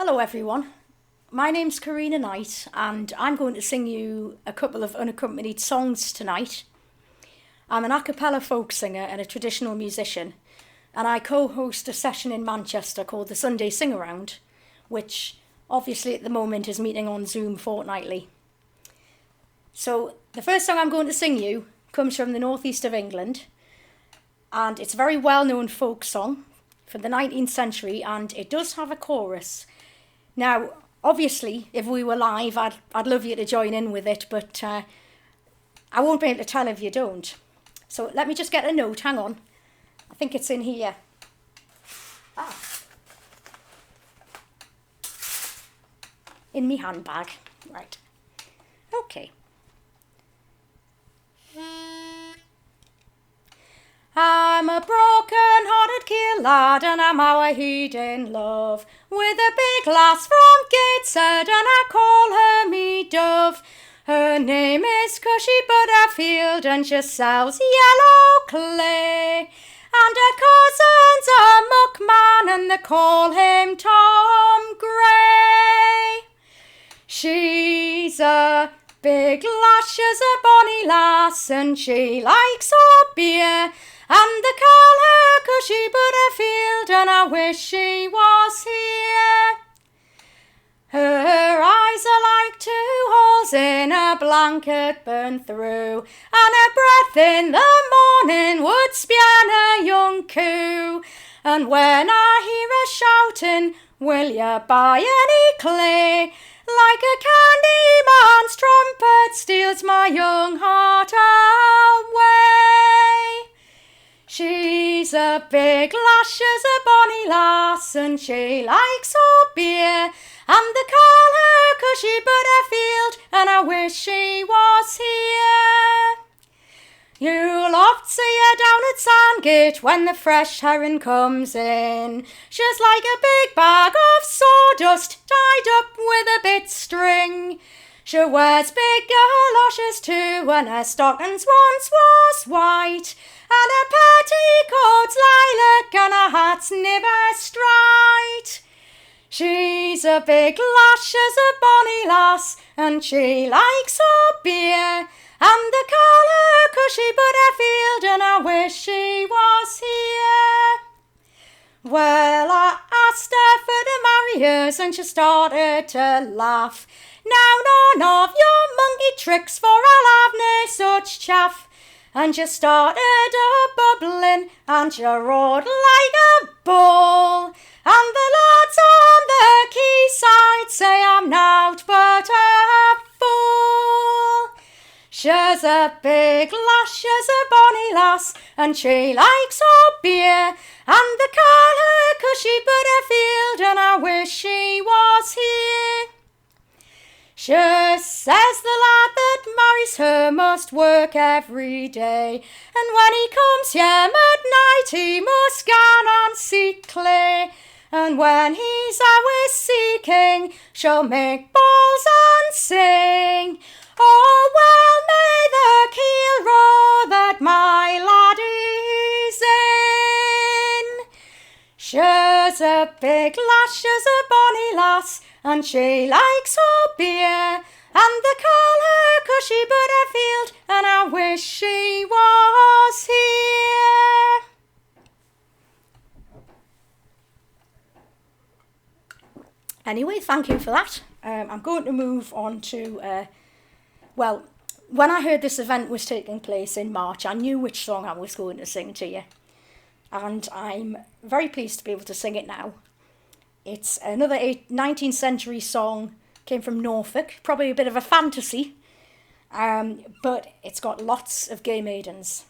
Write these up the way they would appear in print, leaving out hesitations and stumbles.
Hello everyone, my name's Karina Knight and I'm going to sing you a couple of unaccompanied songs tonight. I'm an a cappella folk singer and a traditional musician, and I co-host a session in Manchester called the Sunday Sing Around, which obviously at the moment is meeting on Zoom fortnightly. So the first song I'm going to sing you comes from the northeast of England, and it's a very well-known folk song from the 19th century, and it does have a chorus. Now, obviously, if we were live, I'd love you to join in with it, but I won't be able to tell if you don't. So let me just get a note, hang on. I think it's in here. In me handbag. Right. Okay. I'm a broken-hearted keel lad, and I'm our-heed in love with a big lass from Gateshead, and I call her me dove. Her name is Cushie Butterfield, and she sells yellow clay, and her cousin's a muckman, and they call him Tom Gray. She's a big lass, she's a bonny lass, and she likes her beer, and they call her Cushie Butterfield, and I wish she was here. Her eyes are like two holes in a blanket burned through, and her breath in the morning would spian a young coo. And when I hear her shouting, will you buy any clay? Like a candy man's trumpet steals my young heart away. She's a big lass, she's a bonny lass, and she likes her beer, and they call her Cushie Butterfield, and I wish she was here. You'll oft see her down at Sandgate when the fresh herring comes in. She's like a big bag of sawdust tied up with a bit string. She wears big galoshes too, and her stockings once was white, and her petticoats lilac, and her hat's never straight. She's a big lass, she's a bonny lass, and she likes her beer, and they call her Cushie Butterfield, and I wish she was here. Well, I asked her for to marry us, and she started to laugh. Now none of your monkey tricks, for I'll have nae such chaff. And she started a-bubbling, and she roared like a bull, and the lads on the quayside say I'm nowt but a fool. She's a big lass, she's a bonny lass, and she likes her beer, and they call her Cushie Butterfield, and I wish she was here. She says the lad that marries her must work every day, and when he comes here midnight he must gan and seek clay, and when he's away seeking she'll make balls and sing. Oh, well may the keel row that my laddie's in. She's a big lass, she's a bonny lass, and she likes her beer, and they call her Cushie Butterfield, and I wish she was here. Anyway, thank you for that. I'm going to move on to, when I heard this event was taking place in March, I knew which song I was going to sing to you, and I'm very pleased to be able to sing it now. It's another 19th century song, came from Norfolk, probably a bit of a fantasy, but it's got lots of gay maidens.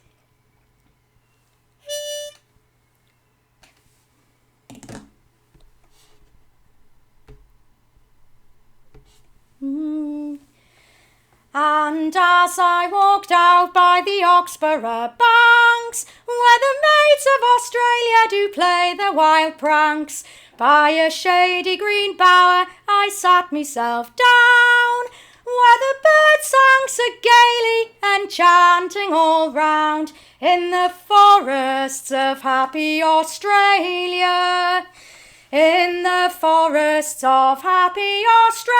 And as I walked out by the Oxborough banks, where the maids of Australia do play their wild pranks, by a shady green bower I sat myself down, where the birds sang so gaily, enchanting all round, in the forests of happy Australia. in the forests of happy Australia,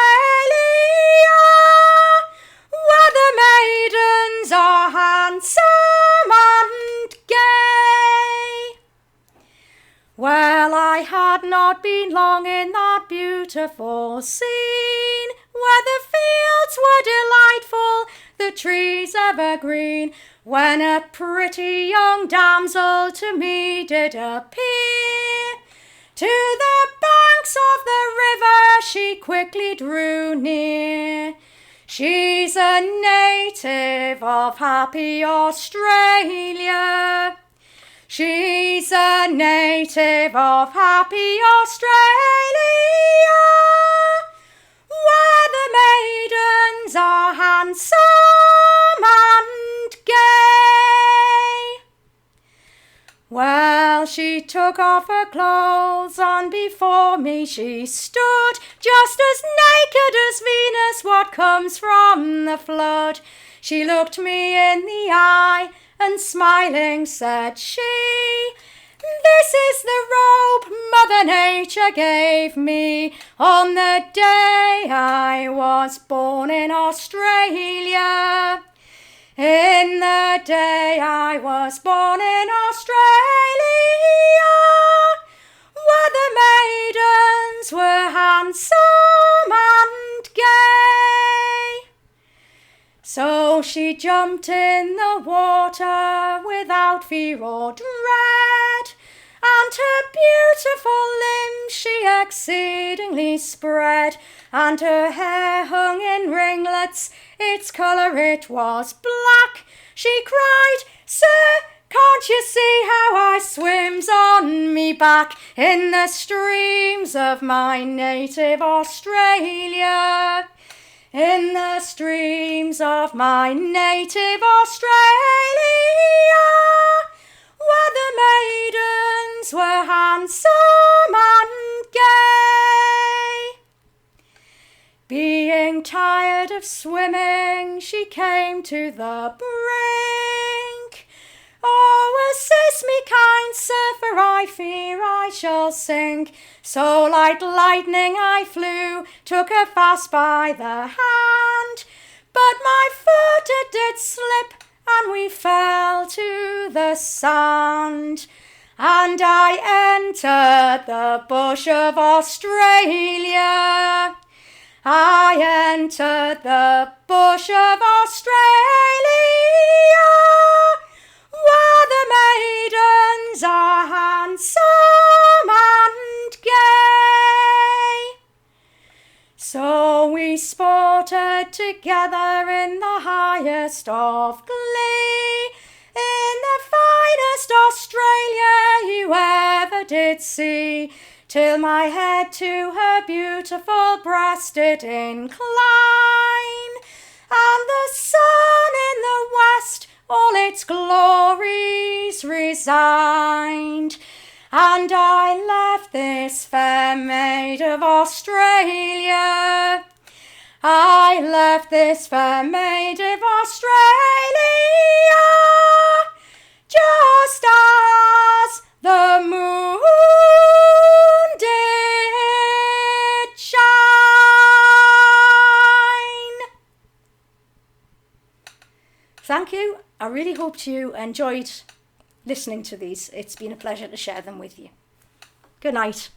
where the maidens are handsome and gay. Well, I had not been long in that beautiful scene, where the fields were delightful, the trees evergreen, when a pretty young damsel to me did appear. To the banks of the river she quickly drew near. She's a native of happy Australia. She's a native of happy Australia, where the maidens are handsome and gay. Well, she took off her clothes and before me she stood, just as naked as Venus, what comes from the flood. She looked me in the eye and smiling said she, "This is the robe Mother Nature gave me on the day I was born in Australia. In the day I was born in Australia, where the maidens were handsome and gay." So she jumped in the water without fear or dread, and her beautiful limbs she exceedingly spread, and her hair hung in ringlets, its colour it was black. She cried, "Sir, can't you see how I swims on me back in the streams of my native Australia? In the streams of my native Australia, where the maidens were handsome and gay." Being tired of swimming, she came to the brink. "Oh, assist me, kind sir, for I fear I shall sink." So like lightning I flew, took her fast by the hand, but my foot it did slip, and we fell to the sand. And I entered the bush of Australia. I entered the bush of Australia, where the maidens are handsome and gay. So we sported together in the highest of glee, in the finest Australia you ever did see, till my head to her beautiful breast did incline, and the sun in the west all its glories resigned. And I left this fair maid of Australia. I left this fair maid of Australia, just as the moon did shine. Thank you. I really hoped you enjoyed listening to these. It's been a pleasure to share them with you. Good night.